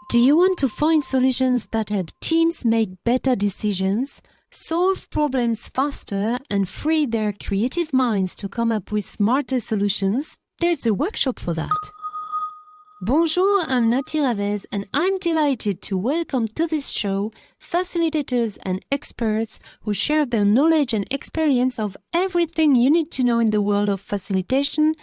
Do you want to find solutions that help teams make better decisions, solve problems faster, and free their creative minds to come up with smarter solutions? There's a workshop for that. Bonjour, I'm Nathy Ravez, and I'm delighted to welcome to this show facilitators and experts who share their knowledge and experience of everything you need to know in the world of facilitation,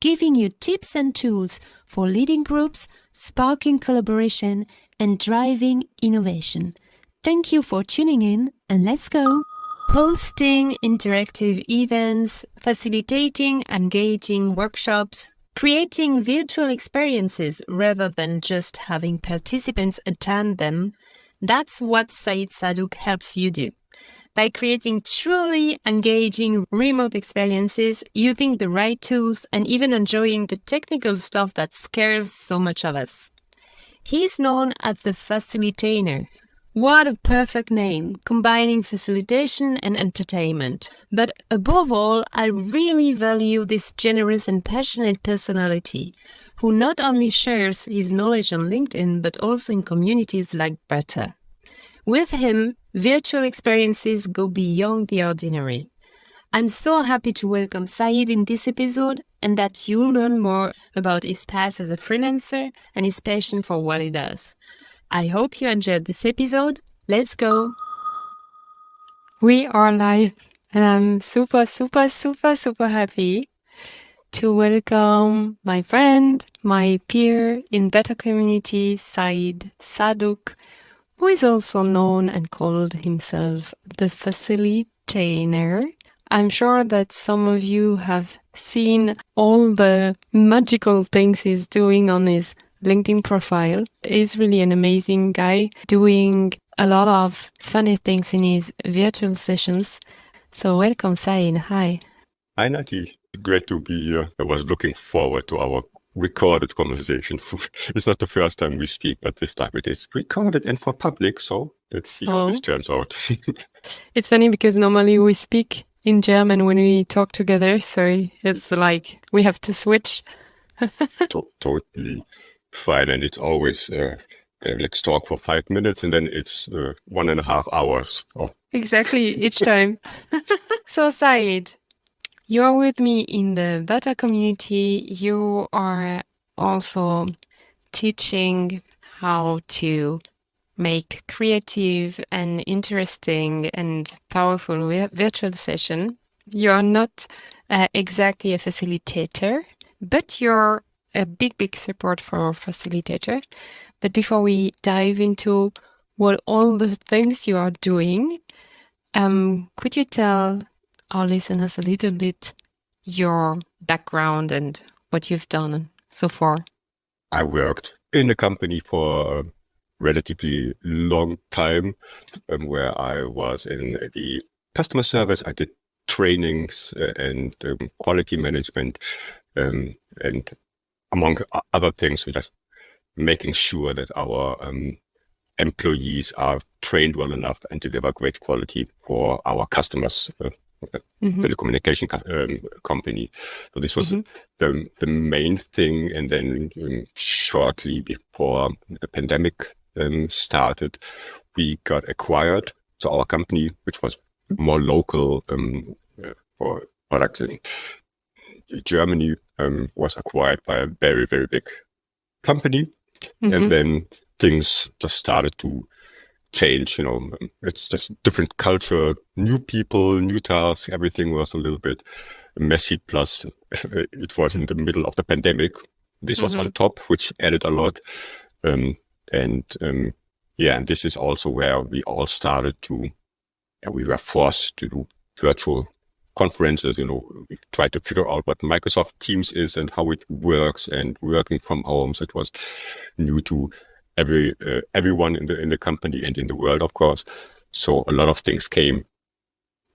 giving you tips and tools for leading groups, sparking collaboration, and driving innovation. Thank you for tuning in, and let's go! Hosting interactive events, facilitating engaging workshops, creating virtual experiences rather than just having participants attend them, that's what Saïd Saddouk helps you do. By creating truly engaging remote experiences, using the right tools, and even enjoying the technical stuff that scares so much of us. He's known as the Facilitainer. What a perfect name, combining facilitation and entertainment. But above all, I really value this generous and passionate personality, who not only shares his knowledge on LinkedIn, but also in communities like Better. With him, virtual experiences go beyond the ordinary. I'm so happy to welcome Saïd in this episode and that you'll learn more about his past as a freelancer and his passion for what he does. I hope you enjoyed this episode. Let's go! We are live and I'm super happy to welcome my friend, my peer in Better Community, Saïd Saddouk, who is also known and called himself the Facilitainer. I'm sure that some of you have seen all the magical things he's doing on his LinkedIn profile. He's really an amazing guy doing a lot of funny things in his virtual sessions. So welcome, Saïd. Hi. Hi, Nathy. Great to be here. I was looking forward to our recorded conversation. It's not the first time we speak, but this time it is recorded and for public. So let's see how this turns out. It's funny because normally we speak in German when we talk together. So it's like we have to switch. Totally fine. And it's always, let's talk for 5 minutes and then it's 1.5 hours. Oh. Exactly, each time. So Saïd, you're with me in the Better community. You are also teaching how to make creative and interesting and powerful virtual session. You're not exactly a facilitator, but you're a big support for facilitator. But before we dive into what all the things you are doing, could you tell our listeners a little bit your background and what you've done so far? I worked in a company for a relatively long time where I was in the customer service. I did trainings and quality management and among other things, we're just making sure that our employees are trained well enough and deliver great quality for our customers. Telecommunication company. So this was the main thing. And then shortly before the pandemic started, we got acquired. So our company, which was more local for products in Germany, was acquired by a very big company. And then things just started to change, it's just different culture, new people, new tasks, everything was a little bit messy. Plus it was in the middle of the pandemic. This was on top, which added a lot. And this is also where we all started to, we were forced to do virtual conferences. We tried to figure out what Microsoft Teams is and how it works, and working from home. So it was new to everyone in the company and in the world, of course. So a lot of things came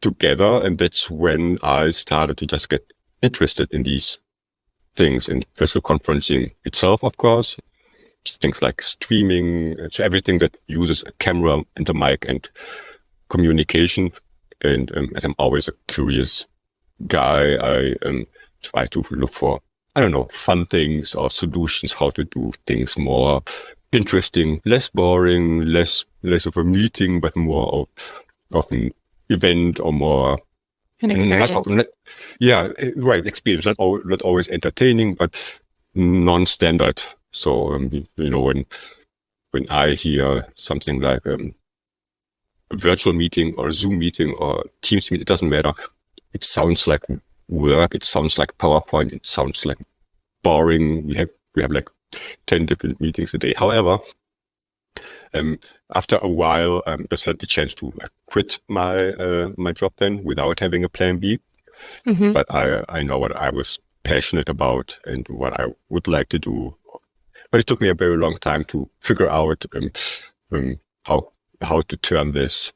together, and that's when I started to just get interested in these things, in virtual conferencing itself, of course. Things like streaming, everything that uses a camera and a mic and communication. And as I'm always a curious guy, I try to look for, fun things or solutions, how to do things more interesting, less boring, less of a meeting, but more of an event or more An experience. Experience. Not always entertaining, but non-standard. So when I hear something like a virtual meeting or a Zoom meeting or Teams meeting, it doesn't matter. It sounds like work. It sounds like PowerPoint. It sounds like boring. We have like 10 different meetings a day. However, after a while, just had the chance to quit my job then without having a plan B. Mm-hmm. But I know what I was passionate about and what I would like to do. But it took me a very long time to figure out how to turn this.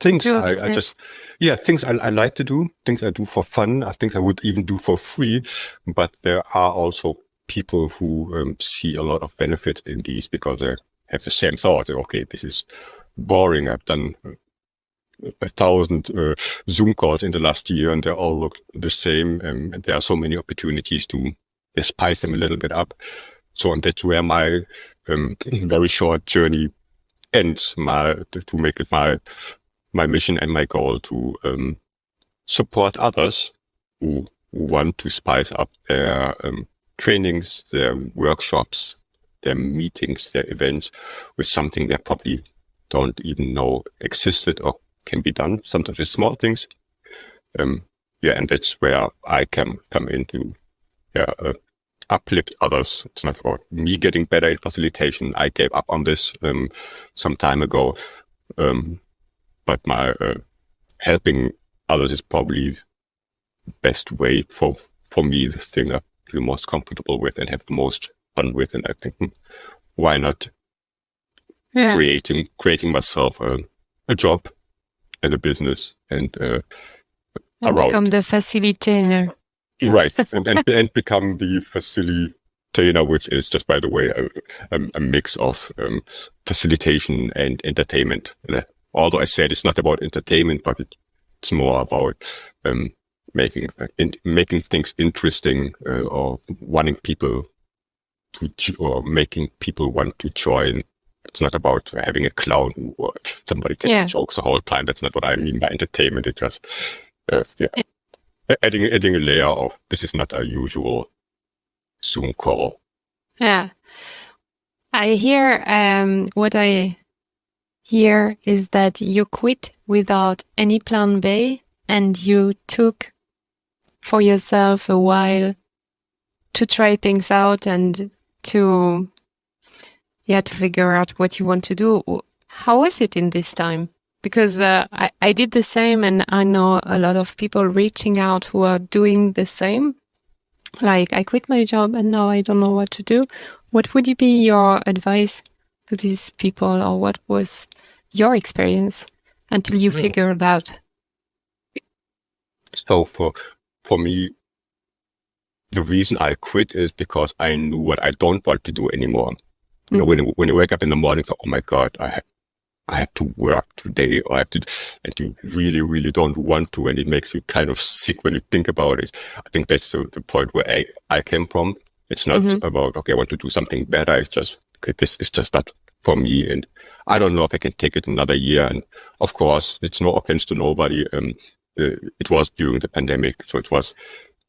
Things things I like to do, things I do for fun, things I would even do for free. But there are also people who see a lot of benefit in these because they have the same thought. Okay, this is boring. I've done 1,000 Zoom calls in the last year and they all look the same. And there are so many opportunities to spice them a little bit up. So and that's where my very short journey ends, to make it my mission and my goal to support others who want to spice up their trainings, their workshops, their meetings, their events with something they probably don't even know existed or can be done. Sometimes with small things. And that's where I can come in to uplift others. It's not about me getting better in facilitation. I gave up on this some time ago. But my helping others is probably the best way for me, the thing I feel most comfortable with and have the most fun with. And I think, why not creating myself a job and a business and become the facilitator. Right, and become the facilitator, which is just, by the way, a mix of facilitation and entertainment. Although I said it's not about entertainment, but it's more about making things interesting or wanting people or making people want to join. It's not about having a clown or somebody telling jokes the whole time. That's not what I mean by entertainment. It's just adding a layer of this is not a usual Zoom call. Yeah, I hear what I hear is that you quit without any plan B and you took for yourself a while to try things out and to figure out what you want to do. How was it in this time? Because I did the same and I know a lot of people reaching out who are doing the same. Like, I quit my job and now I don't know what to do. What would be your advice to these people, or what was your experience until you figured out? So for me, the reason I quit is because I knew what I don't want to do anymore. You know, when you wake up in the morning, oh my God, I have to work today, or and you really, really don't want to, and it makes you kind of sick when you think about it. I think that's the point where I came from. It's not about, okay, I want to do something better. It's just, okay, this is just not for me, and I don't know if I can take it another year. And of course, it's no offense to nobody. It was during the pandemic, so it was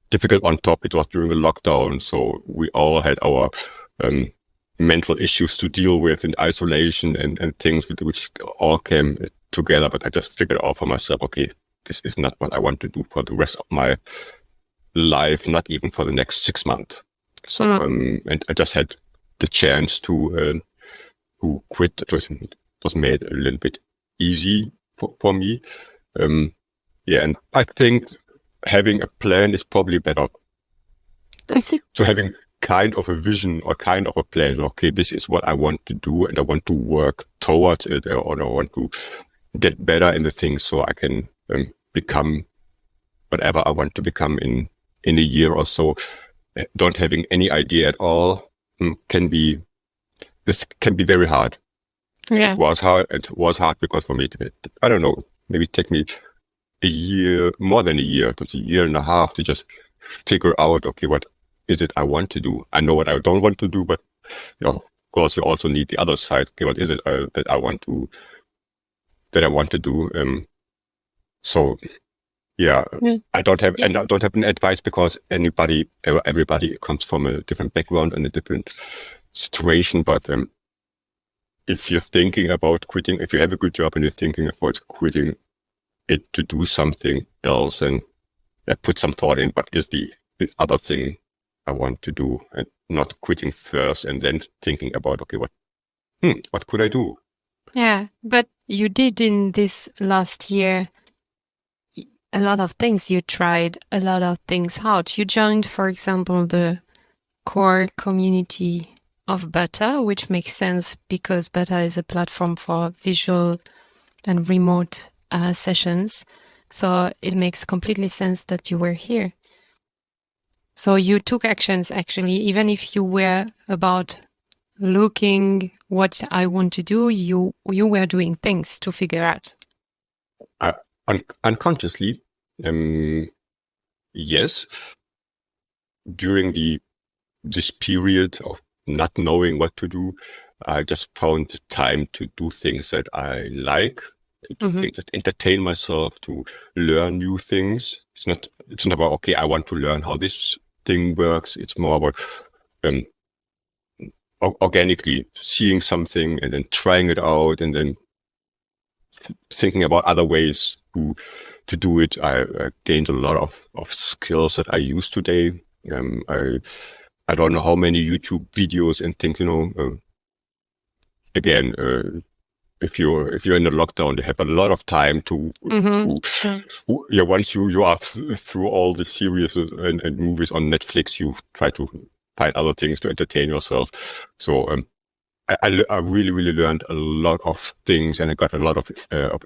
difficult on top. It was during the lockdown, so we all had our mental issues to deal with and isolation and things which all came together. But I just figured out for myself, okay, this is not what I want to do for the rest of my life, not even for the next 6 months. So, and I just had the chance to quit. It was made a little bit easy for me. And I think having a plan is probably better. I see. So having kind of a vision or kind of a plan. Okay, this is what I want to do, and I want to work towards it, or I want to get better in the things so I can become whatever I want to become in a year or so. Don't having any idea at all can be very hard. Yeah. It was hard because for me, I don't know, maybe take me a year, more than a year, to a year and a half to just figure out, okay, what is it I want to do? I know what I don't want to do, but of course, you also need the other side. Okay, what is it that I want to do? So yeah, I don't have an advice, because everybody comes from a different background and a different situation. But if you're thinking about quitting, if you have a good job and you're thinking about quitting it to do something else, and put some thought in what is the other thing I want to do, and not quitting first and then thinking about, okay, what could I do? Yeah, but you did in this last year a lot of things. You tried a lot of things out. You joined, for example, the core community of Beta, which makes sense because Beta is a platform for visual and remote sessions. So it makes completely sense that you were here. So you took actions, actually, even if you were about looking what I want to do, you were doing things to figure out. Unconsciously, yes. During this period of not knowing what to do, I just found the time to do things that I like, to do things that entertain myself, to learn new things. It's not about, okay, I want to learn how this thing works. It's more about organically seeing something and then trying it out, and then thinking about other ways to do it. I gained a lot of skills that I use today. I don't know how many YouTube videos and things, again, if you're in a lockdown, you have a lot of time to once you are through all the series and movies on Netflix, you try to find other things to entertain yourself. So I really, really learned a lot of things, and I got a lot of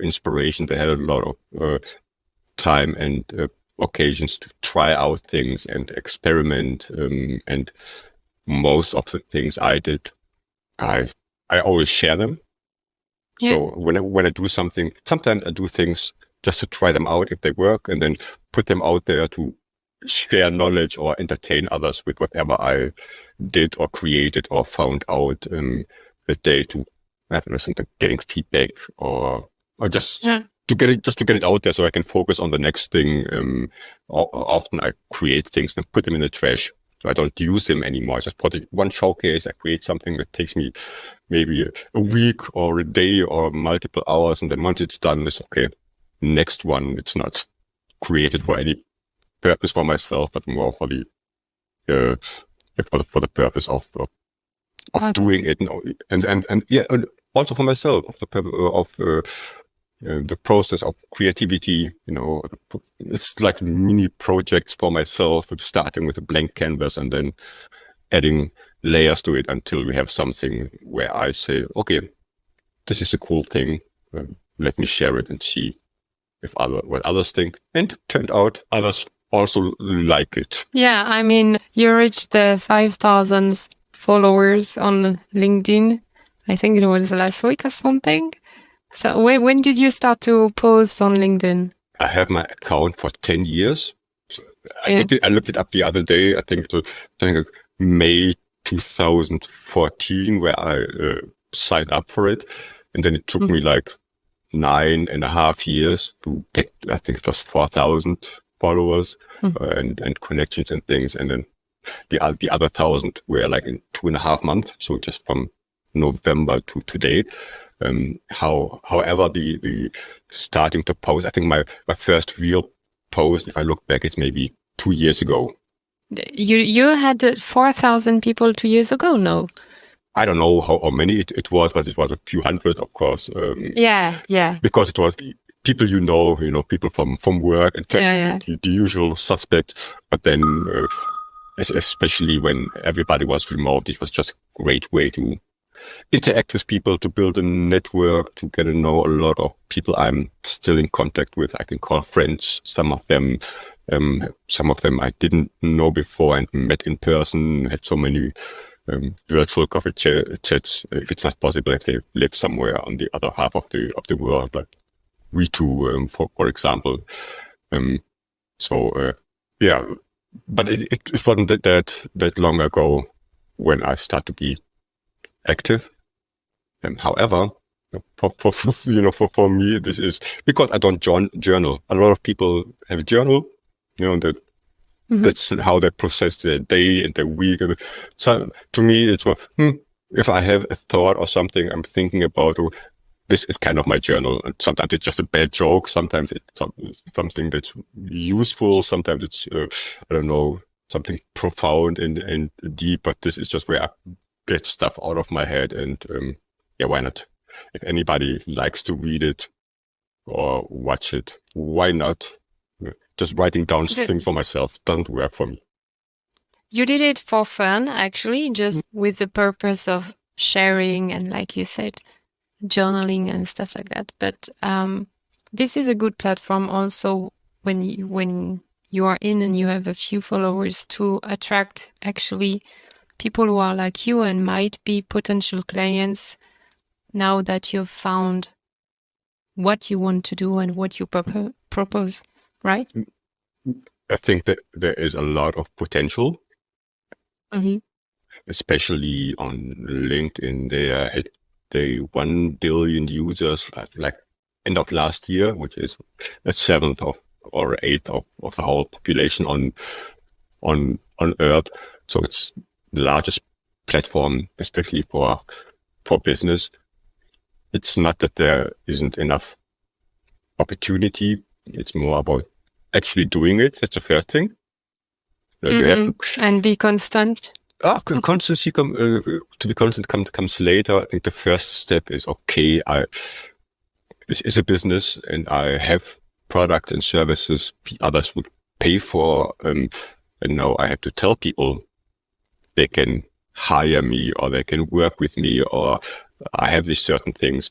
inspiration. I had a lot of time and occasions to try out things and experiment. And most of the things I did, I always share them. Yeah. So when I do something, sometimes I do things just to try them out if they work, and then put them out there to share knowledge or entertain others with whatever I did or created or found out that day, to, I don't know, something, getting feedback or just to get it out there so I can focus on the next thing. Often I create things and put them in the trash. So I don't use them anymore. Just for the one showcase, I create something that takes me maybe a week or a day or multiple hours. And then once it's done, it's okay. Next one, it's not created for any purpose for myself, but more for the purpose of doing it. And yeah, also for myself, of the purpose of the process of creativity. It's like mini projects for myself, starting with a blank canvas and then adding layers to it until we have something where I say, okay, this is a cool thing. Let me share it and see what others think. And it turned out others also like it. Yeah, I mean, you reached the 5,000 followers on LinkedIn. I think it was last week or something. So when did you start to post on LinkedIn? I have my account for 10 years. So I looked it up the other day. I think May 2014, where I signed up for it. And then it took me like 9.5 years to get, I think it was 4,000 followers and connections and things. And then the other 1,000 were like in 2.5 months. So just from November to today. However, the starting to post, I think my first real post, if I look back, it's maybe 2 years ago. You had 4,000 people 2 years ago, no? I don't know how many it was, but it was a few hundred, of course. Yeah. Because it was people people from work and the usual suspects. But then, especially when everybody was remote, it was just a great way to interact with people, to build a network, to get to know a lot of people I'm still in contact with. I can call friends. Some of them I didn't know before and met in person. Had so many virtual coffee chats. If it's not possible, if they live somewhere on the other half of the world, like we two, for example. But it wasn't that long ago when I started to be active. However, for me, this is because I don't journal. A lot of people have journal, that that's how they process their day and their week. So to me, it's if I have a thought or something I'm thinking about, this is kind of my journal. And sometimes it's just a bad joke. Sometimes it's something that's useful. Sometimes it's, I don't know, something profound and deep, but this is just where I get stuff out of my head. And why not? If anybody likes to read it or watch it, why not? Just writing down things for myself doesn't work for me. You did it for fun, actually, just with the purpose of sharing and, like you said, journaling and stuff like that. But this is a good platform also when you are in and you have a few followers to attract actually people who are like you and might be potential clients now that you've found what you want to do and what you propose, right? I think that there is a lot of potential, especially on LinkedIn. They had 1 billion users like end of last year, which is a 7th or 8th of the whole population on Earth. So it's the largest platform, especially for business. It's not that there isn't enough opportunity. It's more about actually doing it. That's the first thing. You have to, and be constant. Constancy to be constant comes later. I think the first step is, okay, this is a business and I have products and services others would pay for. And now I have to tell people they can hire me or they can work with me, or I have these certain things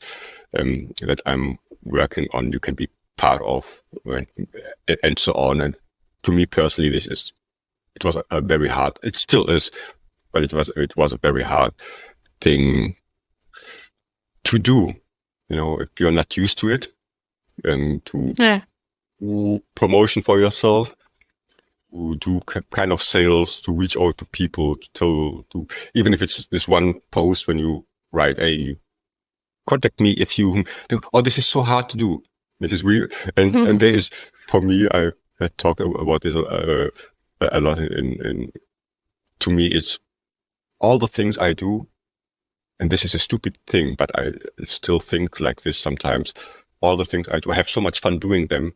that I'm working on. You can be part of, and so on. And to me personally, it was a very hard. It still is, but it was a very hard thing to do. If you're not used to it, and to promotion for yourself, to do kind of sales, to reach out to people, to even if it's this one post when you write, hey, contact me if you think, this is so hard to do. This is weird. And there is, for me, I talk about this a lot. To me, it's all the things I do, and this is a stupid thing, but I still think like this sometimes. All the things I do, I have so much fun doing them.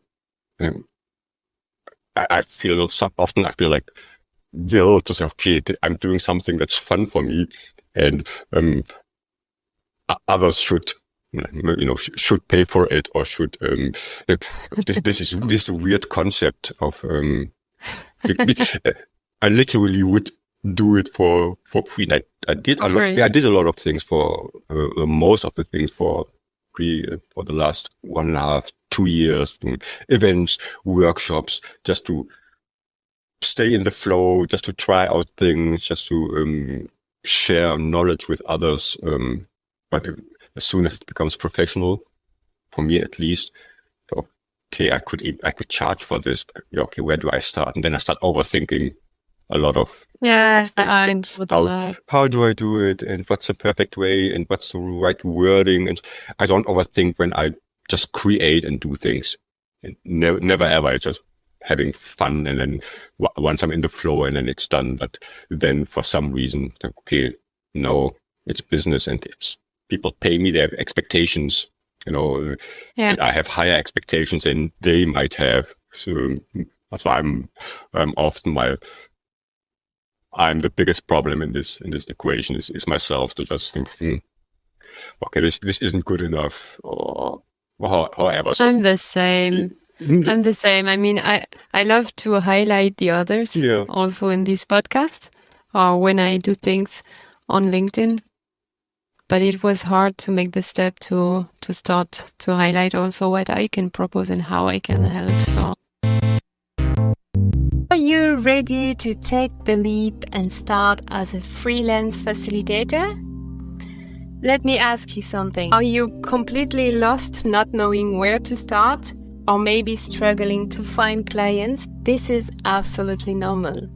I feel like guilt to say, okay, I'm doing something that's fun for me, and others should pay for it, or should this is a weird concept of I literally would do it for free. I did a lot. I did a lot of things for most of the things for free for the last 1.5, 2 years. Events, workshops, just to stay in the flow, just to try out things, just to share knowledge with others. But as soon as it becomes professional, for me at least, okay, I could charge for this. Okay, where do I start? And then I start overthinking a lot of how do I do it, and what's the perfect way, and what's the right wording. And I don't overthink when I just create and do things. And never ever. It's just having fun, and then once I'm in the flow, and then it's done. But then for some reason, okay, no, it's business, and it's people pay me. They have expectations, and I have higher expectations than they might have. So that's why I'm often I'm the biggest problem in this equation is myself, to just think, okay, this isn't good enough, or however. I'm the same. I mean, I love to highlight the others also in this podcast, or when I do things on LinkedIn. But it was hard to make the step to start to highlight also what I can propose and how I can help. So, are you ready to take the leap and start as a freelance facilitator? Let me ask you something. Are you completely lost, not knowing where to start, or maybe struggling to find clients? This is absolutely normal.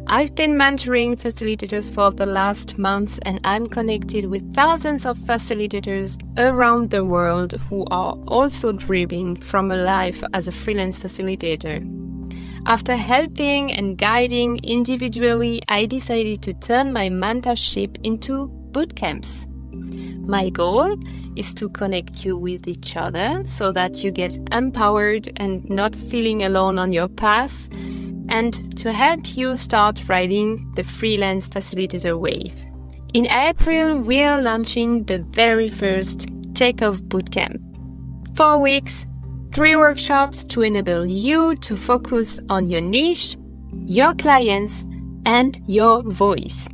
I've been mentoring facilitators for the last months, and I'm connected with thousands of facilitators around the world who are also dreaming from a life as a freelance facilitator. After helping and guiding individually, I decided to turn my mentorship into bootcamps. My goal is to connect you with each other so that you get empowered and not feeling alone on your path, and to help you start riding the freelance facilitator wave. In April, we are launching the very first Takeoff Bootcamp. 4 weeks, 3 workshops to enable you to focus on your niche, your clients, and your voice.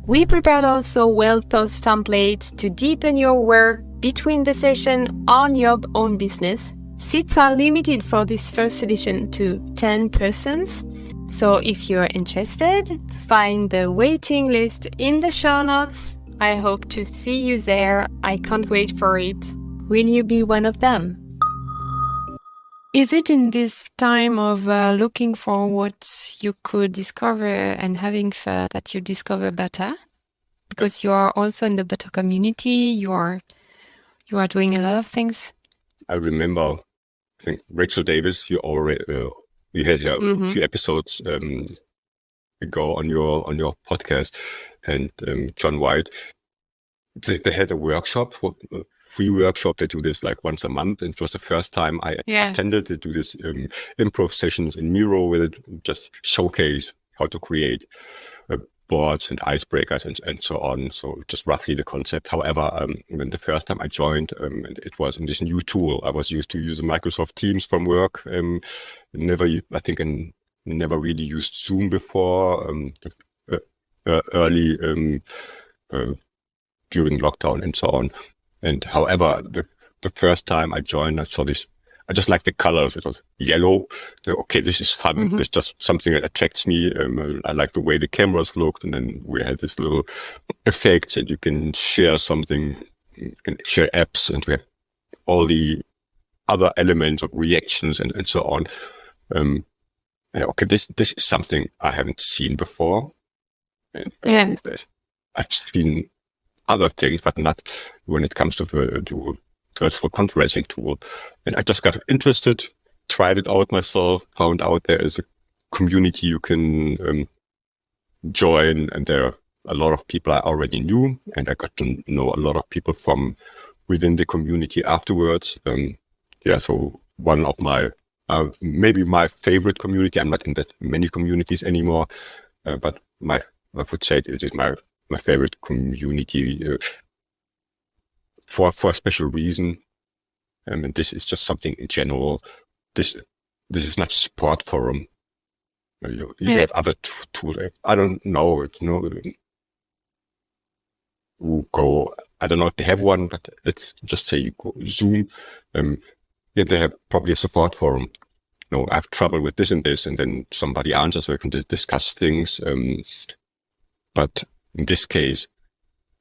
We prepared also well-thought templates to deepen your work between the session on your own business. Seats are limited for this first edition to 10 persons. So if you're interested, find the waiting list in the show notes. I hope to see you there. I can't wait for it. Will you be one of them? Is it in this time of looking for what you could discover and having fun that you discover better? Because you are also in the better community, you are doing a lot of things. I remember, I think Rachel Davis, you already we had a few episodes ago on your podcast, and John White. They had a workshop, a free workshop. They do this like once a month, and it was the first time I attended. They do this improv sessions in Miro where they just showcase how to create boards and icebreakers and so on. So just roughly the concept. However, when the first time I joined, and it was in this new tool. I was used to use Microsoft Teams from work. Never really used Zoom before. Early during lockdown and so on. And however, the first time I joined, I saw this. I just like the colors. It was yellow. Okay, this is fun. It's just something that attracts me. I like the way the cameras looked. And then we had this little effect that you can share something, you can share apps, and we have all the other elements of reactions and so on. Okay, this is something I haven't seen before. And, I've seen other things, but not when it comes to virtual conferencing tool. And I just got interested, tried it out myself, found out there is a community you can join, and there are a lot of people I already knew, and I got to know a lot of people from within the community afterwards. So one of my, maybe my favorite community. I'm not in that many communities anymore, but I would say it is my favorite community for a special reason. And this is just something in general. This is not a support forum. You have other tools. I don't know. I don't know if they have one, but let's just say you go Zoom. They have probably a support forum. I have trouble with this, and then somebody answers, so I can discuss things. But in this case,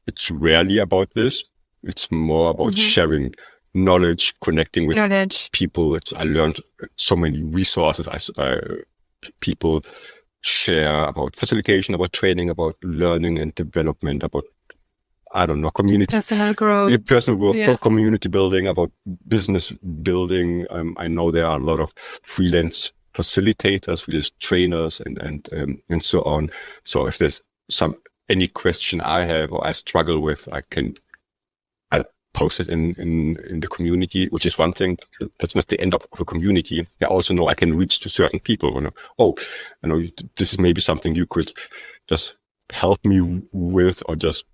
it's rarely about this. It's more about sharing knowledge, connecting with people. I learned so many resources. People share about facilitation, about training, about learning and development, about, I don't know, community. Personal growth. Personal growth, community building, about business building. I know there are a lot of freelance facilitators, freelance trainers, and so on. So if there's any question I have or I struggle with, I'll post it in the community, which is one thing. That's not the end of the community. I also know I can reach to certain people. This is maybe something you could just help me with, or just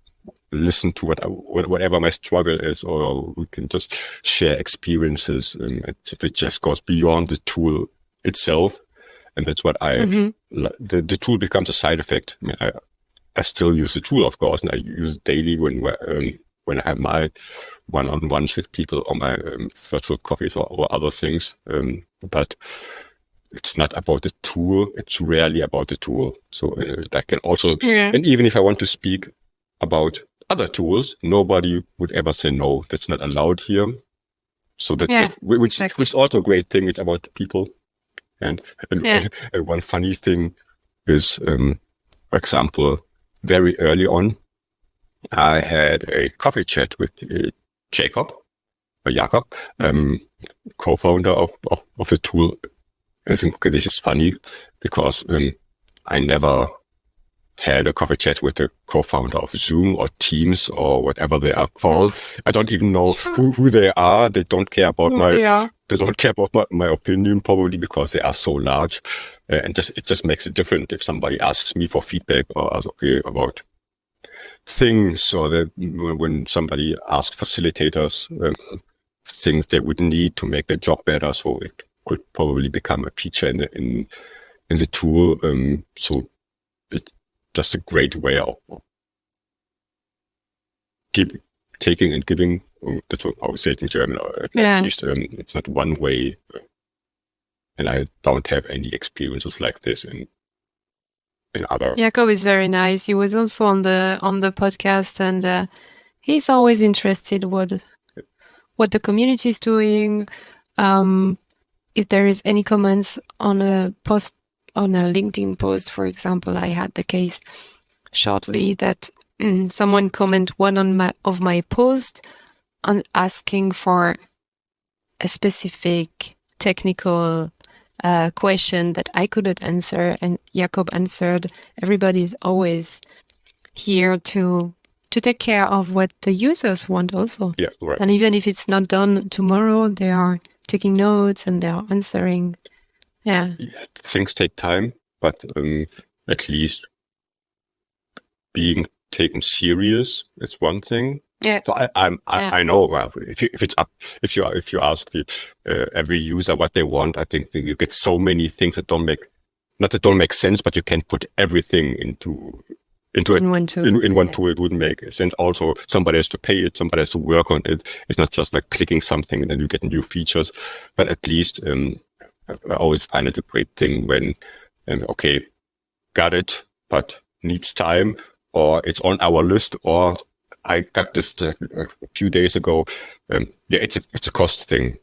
listen to whatever my struggle is, or we can just share experiences. And it just goes beyond the tool itself. And that's what the tool becomes a side effect. I mean, I still use the tool, of course, and I use it daily when I have my one-on-ones with people, or my virtual coffees or other things. But it's not about the tool. It's rarely about the tool. So I can also, and even if I want to speak about other tools, nobody would ever say no. That's not allowed here. So which is also a great thing about people. And one funny thing is, For example, very early on, I had a coffee chat with Jacob, co-founder of the tool. I think this is funny because I never had a coffee chat with the co-founder of Zoom or Teams or whatever they are called. I don't even know who they are. They don't care about my opinion, probably because they are so large, and it just makes it different if somebody asks me for feedback or about things, or when somebody asks facilitators things they would need to make their job better. So it could probably become a feature in the tool. So it's just a great way of taking and giving. That's what I would say it in German. At least it's not one way. And I don't have any experiences like this in other. Jacob is very nice. He was also on the podcast, and he's always interested what the community is doing. If there is any comments on a post, on a LinkedIn post, for example, I had the case shortly that someone comment one of my posts on asking for a specific technical question that I couldn't answer, and Jacob answered. Everybody's always here to take care of what the users want also. Yeah, right. And even if it's not done tomorrow, they are taking notes and they are answering. Yeah. Things take time, but at least being taken serious is one thing. Yeah. So I know. Well, if you ask every user what they want, I think you get so many things that don't make sense, but you can put everything into one tool. In one tool, it wouldn't make sense. Also, somebody has to pay it, somebody has to work on it. It's not just like clicking something and then you get new features. But at least I always find it a great thing when okay, got it, but needs time, or it's on our list, or I got this a few days ago. It's a cost thing.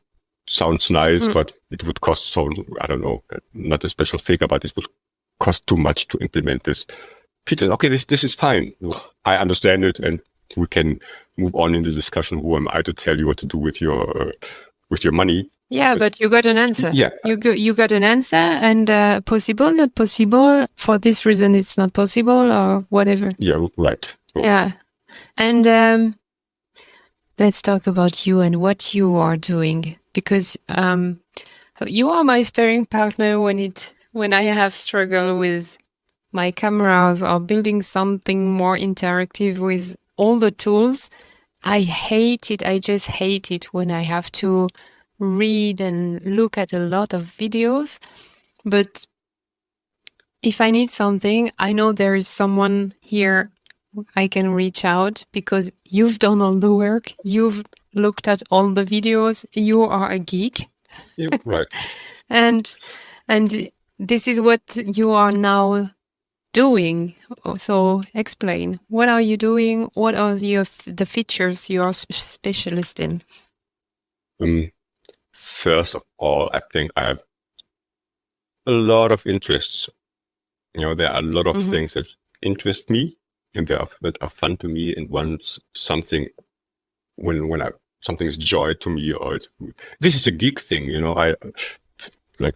Sounds nice, but it would cost so, I don't know, not a special figure, but it would cost too much to implement this. Peter, okay, this is fine. I understand it, and we can move on in the discussion. Who am I to tell you what to do with your money? Yeah, but you got an answer. Yeah, you got an answer, and possible, not possible. For this reason, it's not possible, or whatever. Yeah, right. Yeah. And let's talk about you and what you are doing, because so you are my sparring partner when I have struggled with my cameras or building something more interactive with all the tools. I hate it. I just hate it when I have to read and look at a lot of videos. But if I need something, I know there is someone here I can reach out, because you've done all the work. You've looked at all the videos. You are a geek. Yeah, right. and this is what you are now doing. So explain, what are you doing? What are the features you are specialist in? First of all, I think I have a lot of interests. There are a lot of things that interest me and that are fun to me. And once something, when something is joy to me, or this is a geek thing, I like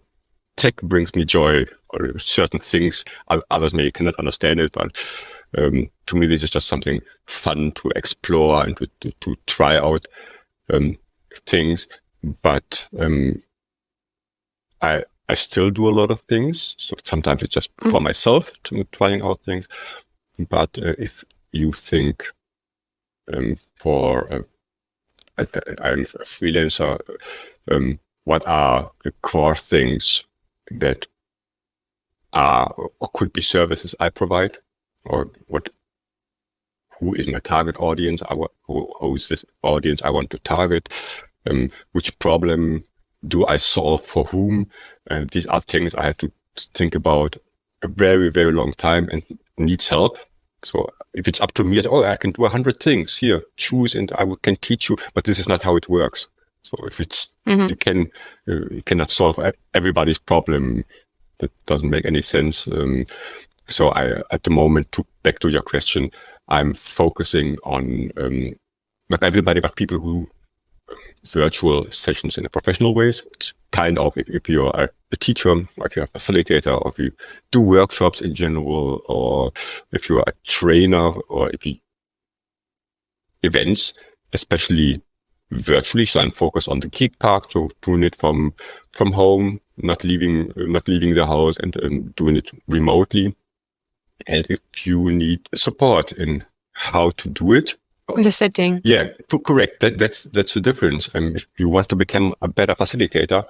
tech brings me joy, or certain things others may cannot understand it, but to me this is just something fun to explore and to try out things. But I still do a lot of things. So sometimes it's just for myself, trying out things. But if you think I'm a freelancer, what are the core things that are or could be services I provide, or who is my target audience? Who is this audience I want to target? Which problem do I solve for whom? And these are things I have to think about a very, very long time and needs help. So if it's up to me, I can do 100 things here, choose, and I can teach you, but this is not how it works. So if it's, you cannot solve everybody's problem. That doesn't make any sense. So at the moment, back to your question, I'm focusing on not everybody, but people who virtual sessions in a professional ways. It's kind of if you're a teacher, or if you're a facilitator, or if you do workshops in general, or if you're a trainer, or if you events, especially virtually. So I'm focused on the gig part, so doing it from home, not leaving the house, and doing it remotely. And if you need support in how to do it, the setting. Yeah, correct. That's the difference. If you want to become a better facilitator,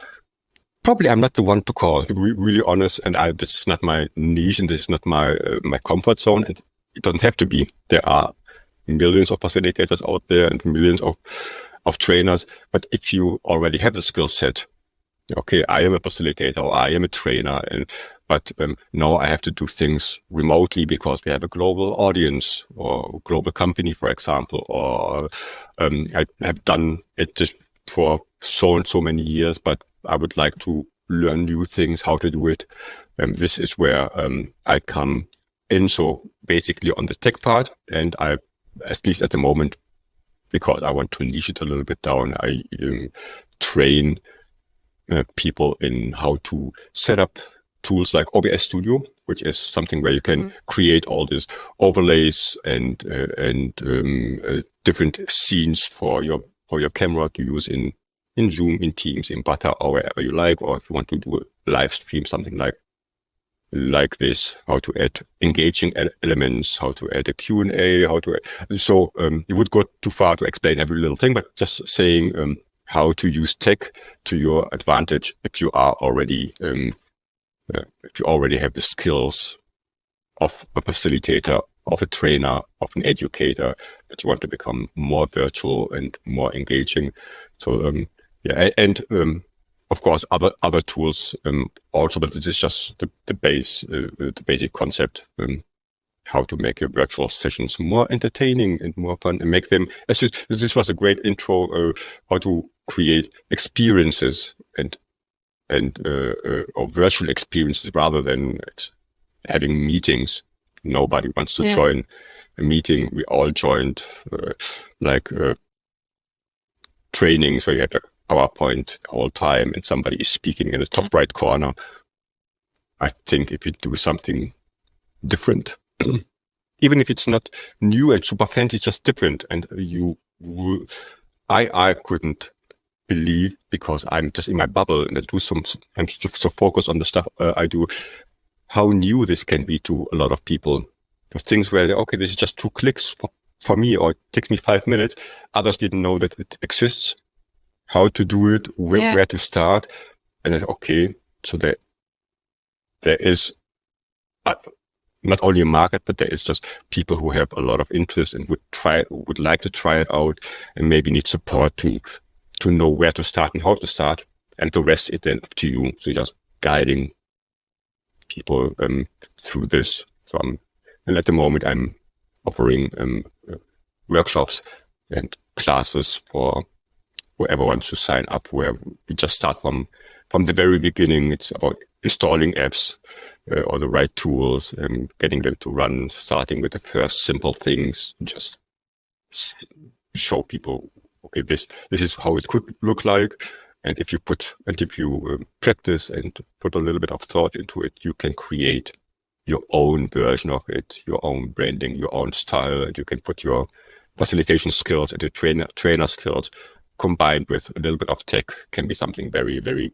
probably I'm not the one to call. To be really honest, and this is not my niche, and this is not my comfort zone. And it doesn't have to be. There are millions of facilitators out there and millions of trainers. But if you already have the skill set, okay, I am a facilitator, or I am a trainer, but now I have to do things remotely because we have a global audience or global company, for example, or I have done it just for so and so many years, but I would like to learn new things, how to do it. This is where I come in. So basically on the tech part, and I, at least at the moment, because I want to niche it a little bit down, I train people in how to set up tools like OBS Studio, which is something where you can create all these overlays and different scenes for your camera to use in Zoom, in Teams, in Butter, or wherever you like. Or if you want to do a live stream, something like this, how to add engaging elements, how to add a Q&A, so you would go too far to explain every little thing, but just saying how to use tech to your advantage if you are already if you already have the skills of a facilitator, of a trainer, of an educator, that you want to become more virtual and more engaging. So of course other tools also, but this is just the basic concept. How to make your virtual sessions more entertaining and more fun, and make them. This was a great intro. How to create experiences or virtual experiences rather than having meetings. Nobody wants to join a meeting. We all joined trainings where you had a PowerPoint the whole time and somebody is speaking in the top right corner. I think if you do something different, even if it's not new and super fancy, it's just different. And I couldn't believe, because I'm just in my bubble and I'm so focused on the stuff I do, how new this can be to a lot of people. There's things where, okay, this is just 2 clicks for me, or it takes me 5 minutes. Others didn't know that it exists, how to do it, where to start. And it's okay. So there is not only a market, but there is just people who have a lot of interest and would like to try it out, and maybe need support to know where to start and how to start, and the rest is then up to you. So just guiding people through this. So and at the moment I'm offering workshops and classes for whoever wants to sign up, where we just start from the very beginning. It's about installing apps or the right tools and getting them to run, starting with the first simple things, just show people, okay, this is how it could look like. And if you practice and put a little bit of thought into it, you can create your own version of it, your own branding, your own style, and you can put your facilitation skills and your trainer skills combined with a little bit of tech. Can be something very, very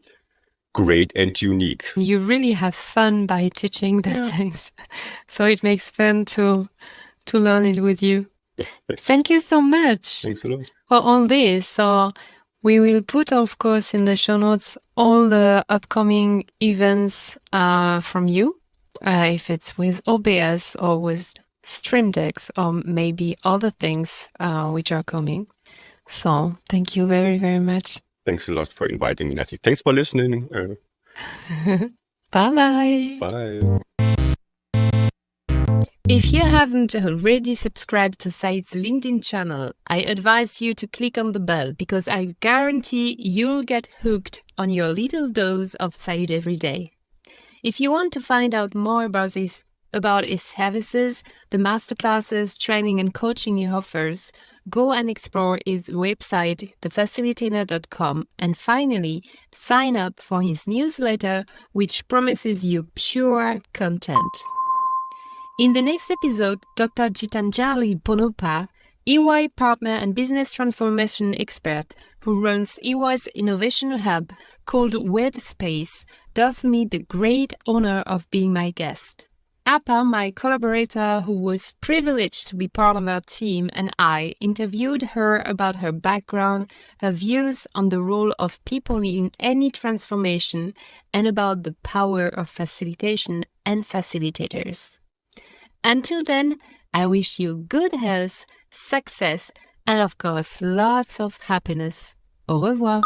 great and unique. You really have fun by teaching the things, so it makes fun to learn it with you. Thank you so much. Thanks a lot for all this. So we will put, of course, in the show notes all the upcoming events from you, if it's with OBS or with Stream Decks or maybe other things which are coming. So thank you very, very much. Thanks a lot for inviting me, Nathy. Thanks for listening. Bye-bye. Bye. If you haven't already subscribed to Saïd's LinkedIn channel, I advise you to click on the bell, because I guarantee you'll get hooked on your little dose of Saïd every day. If you want to find out more about this about his services, the masterclasses, training and coaching he offers, go and explore his website, thefacilitator.com, and finally, sign up for his newsletter, which promises you pure content. In the next episode, Dr. Gitanjali Bonopa, EY partner and business transformation expert who runs EY's innovation hub called WordSpace, does me the great honor of being my guest. Appa, my collaborator who was privileged to be part of our team, and I interviewed her about her background, her views on the role of people in any transformation, and about the power of facilitation and facilitators. Until then, I wish you good health, success, and of course, lots of happiness. Au revoir.